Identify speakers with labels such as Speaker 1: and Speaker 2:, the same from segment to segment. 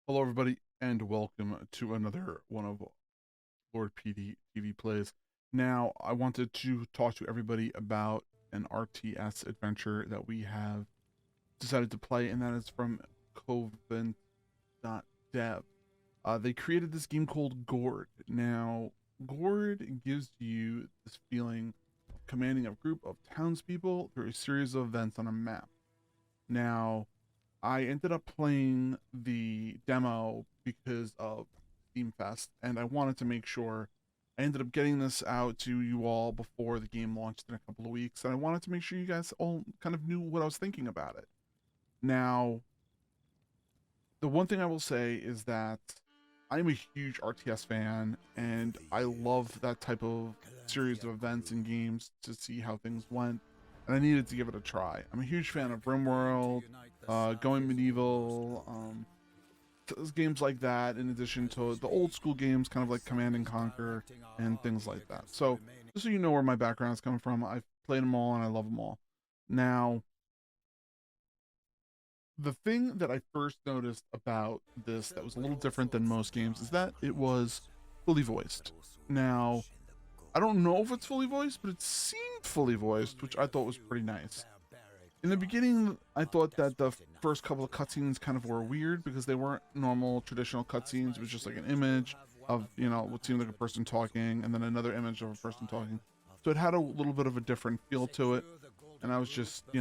Speaker 1: Hello, everybody, and welcome to another one of Lord PeteyTV plays. Now, I wanted to talk to everybody about an RTS adventure that we have decided to play, and that is from Covent.dev. They created this game called Gord. Now, Gord gives you this feeling of commanding a group of townspeople through a series of events on a map. Now, I ended up playing the demo because of Steam Fest, and I wanted to make sure I ended up getting this out to you all before the game launched in a couple of weeks, and I wanted to make sure you guys all kind of knew what I was thinking about it. Now, the one thing I will say is that I'm a huge RTS fan, and I love that type of series of events and games to see how things went, and I needed to give it a try. I'm a huge fan of RimWorld, Going Medieval, games like that, in addition to the old school games, kind of like Command and Conquer and things like that. So, just so you know where my background is coming from, I've played them all and I love them all. Now, the thing that I first noticed about this that was a little different than most games is that it was fully voiced. Now, I don't know if it's fully voiced, but it seemed fully voiced, which I thought was pretty nice. In the beginning, I thought that the first couple of cutscenes kind of were weird because they weren't normal traditional cutscenes. It was just like an image of, what seemed like a person talking and then another image of a person talking. So it had a little bit of a different feel to it. And I was just, it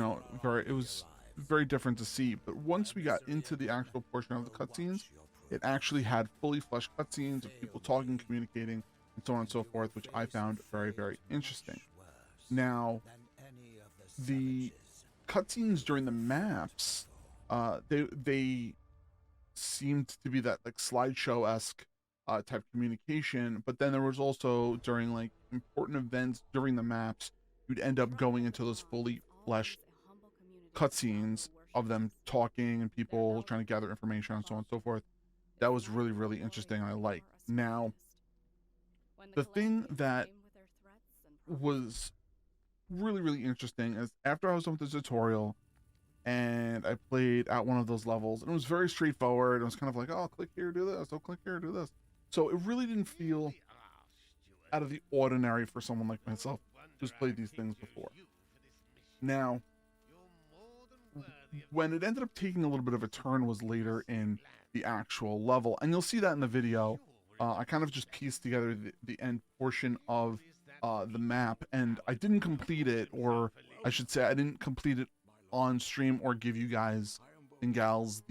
Speaker 1: was very different to see. But once we got into the actual portion of the cutscenes, it actually had fully fleshed cutscenes of people talking, communicating, and so on and so forth, which I found very, very interesting. Now, the cutscenes during the maps, they seemed to be that like slideshow esque type communication, but then there was also during like important events during the maps, you'd end up going into those fully fleshed cutscenes of them talking and people trying to gather information and so on and so forth. That was really, really interesting and I liked. Now, the thing that was really, really interesting is after I was done with the tutorial and I played at one of those levels, and it was very straightforward. It was kind of like, oh, click here, do this. Oh, click here, do this. So it really didn't feel out of the ordinary for someone like myself who's played these things before. Now, when it ended up taking a little bit of a turn was later in the actual level, and you'll see that in the video. I kind of just pieced together the end portion of the map, and I didn't complete it, or I should say, I didn't complete it on stream or give you guys and gals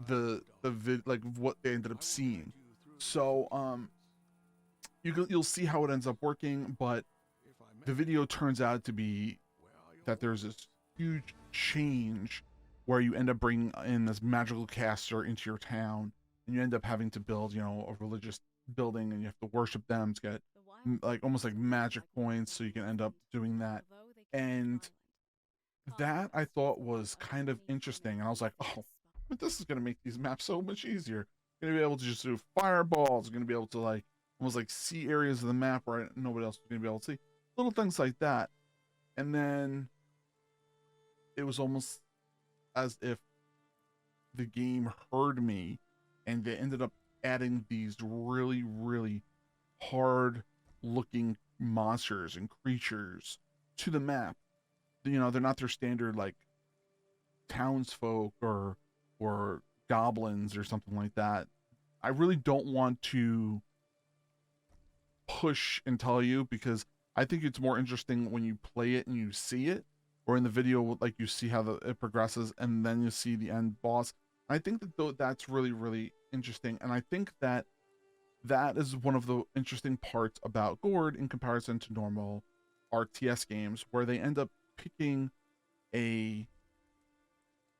Speaker 1: like what they ended up seeing. So you'll see how it ends up working, but the video turns out to be that there's this huge change where you end up bringing in this magical caster into your town, and you end up having to build, a religious building, and you have to worship them to get like almost like magic points, so you can end up doing that. And that I thought was kind of interesting, and I was like, oh, but this is gonna make these maps so much easier. You're gonna be able to just do fireballs. You're gonna be able to like almost like see areas of the map where nobody else is gonna be able to see. Little things like that. And then it was almost as if the game heard me, and they ended up adding these really, really hard looking monsters and creatures to the map. They're not their standard like townsfolk or goblins or something like that. I really don't want to push and tell you because I think it's more interesting when you play it and you see it, or in the video, like you see how it progresses and then you see the end boss. I think that that's really, really interesting, and I think that that is one of the interesting parts about Gord in comparison to normal RTS games, where they end up picking a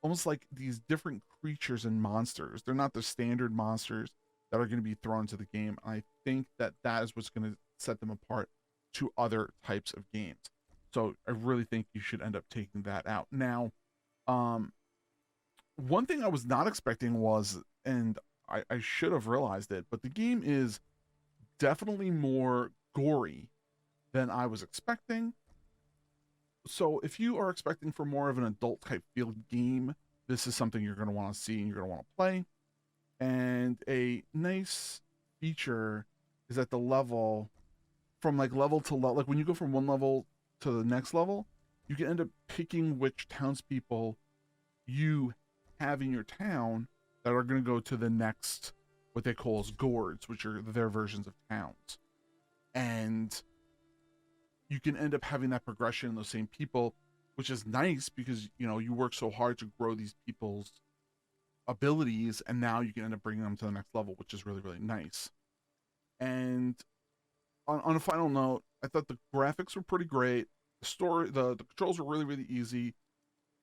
Speaker 1: almost like these different creatures and monsters. They're not the standard monsters that are going to be thrown to the game. I think that that is what's going to set them apart to other types of games. So I really think you should end up taking that out. Now, um, one thing I was not expecting was, and I should have realized it, but the game is definitely more gory than I was expecting. So if you are expecting for more of an adult type feel game, this is something you're going to want to see and you're going to want to play. And a nice feature is that the level, from like level to level, like when you go from one level to the next level, you can end up picking which townspeople you have in your town that are going to go to the next, what they call as Gords, which are their versions of towns. And you can end up having that progression in those same people, which is nice because, you know, you work so hard to grow these people's abilities, and now you can end up bringing them to the next level, which is really, really nice. And on a final note, I thought the graphics were pretty great. The story, the controls were really, really easy.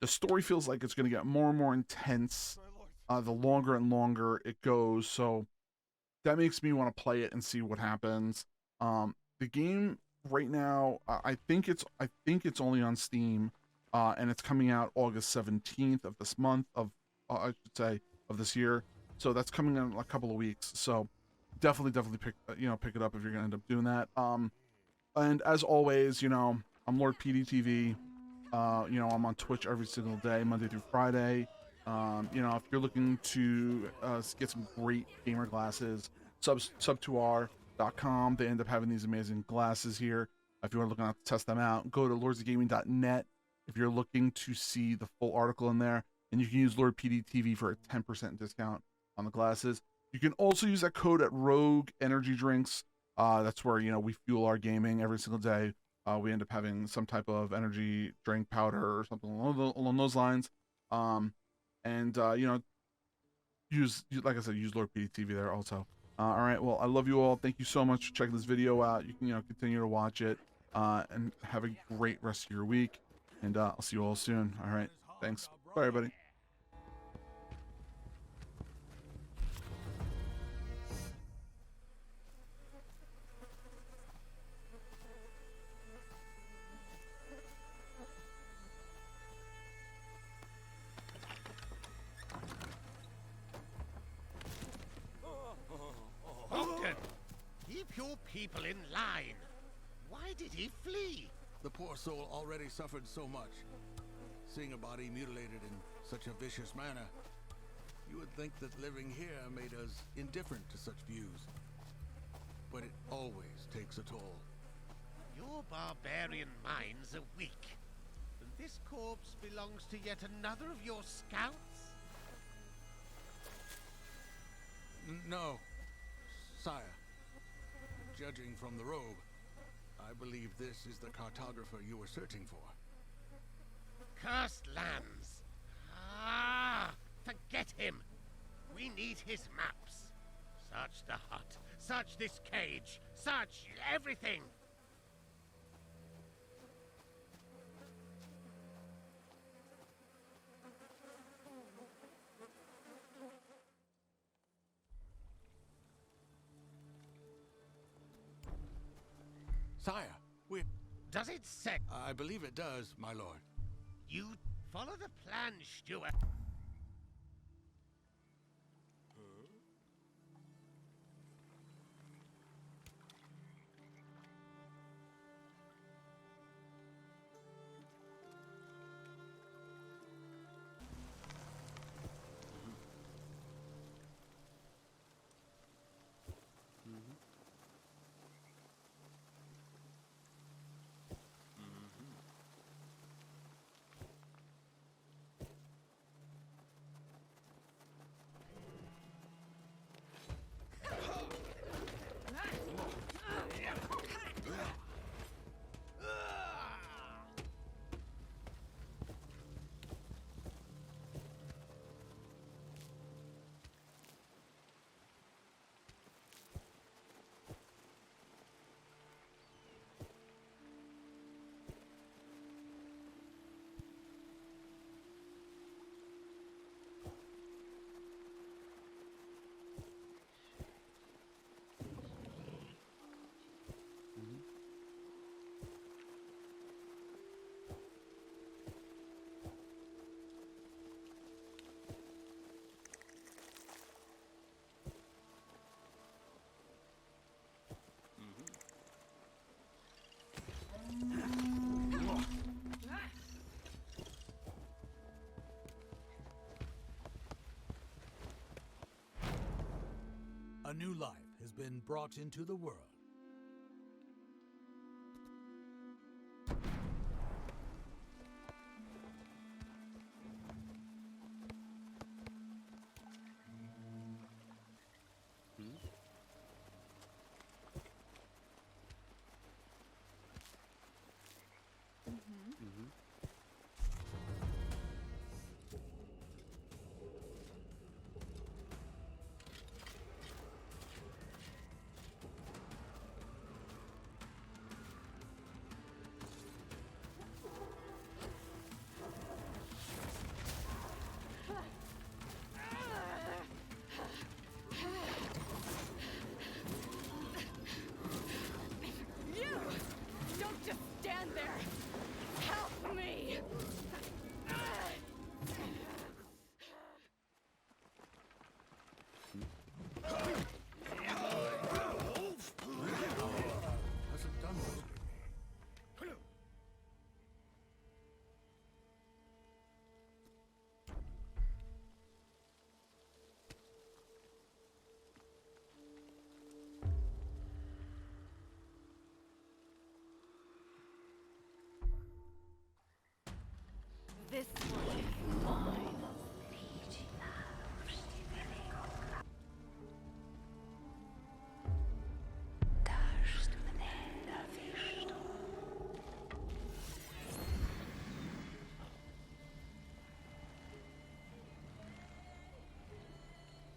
Speaker 1: The story feels like it's going to get more and more intense the longer and longer it goes. So that makes me want to play it and see what happens. The game right now, I think it's only on Steam, and it's coming out August 17th of this month of I should say of this year. So that's coming in a couple of weeks. So definitely pick it up if you're gonna end up doing that. And as always, you know, I'm Lord PeteyTV. You know, I'm on Twitch every single day, Monday through Friday. You know, if you're looking to get some great gamer glasses, sub2r.com. They end up having these amazing glasses here. If you want to look to test them out, go to lordsofgaming.net if you're looking to see the full article in there. And you can use Lord PeteyTV for a 10% discount on the glasses. You can also use that code at Rogue Energy Drinks. That's where, you know, we fuel our gaming every single day. We end up having some type of energy drink powder or something along those lines. You know, like I said, use Lord PeteyTV there also. All right, well, I love you all. Thank you so much for checking this video out. You can, you know, continue to watch it, and have a great rest of your week. And I'll see you all soon. All right, thanks. Bye, everybody.
Speaker 2: Keep your people in line. Why did he flee?
Speaker 3: The poor soul already suffered so much. Seeing a body mutilated in such a vicious manner, you would think that living here made us indifferent to such views. But it always takes a toll.
Speaker 2: Your barbarian minds are weak. And this corpse belongs to yet another of your scouts?
Speaker 3: No, sire. Judging from the robe, I believe this is the cartographer you were searching for.
Speaker 2: Cursed lands. Ah, forget him. We need his maps. Search the hut. Search this cage. Search everything.
Speaker 3: Sire,
Speaker 2: Does it say?
Speaker 3: I believe it does, my lord.
Speaker 2: You follow the plan, Stuart.
Speaker 3: A new life has been brought into the world.
Speaker 4: You! Don't just stand there! Help me!
Speaker 3: Hasn't done so.
Speaker 4: This one.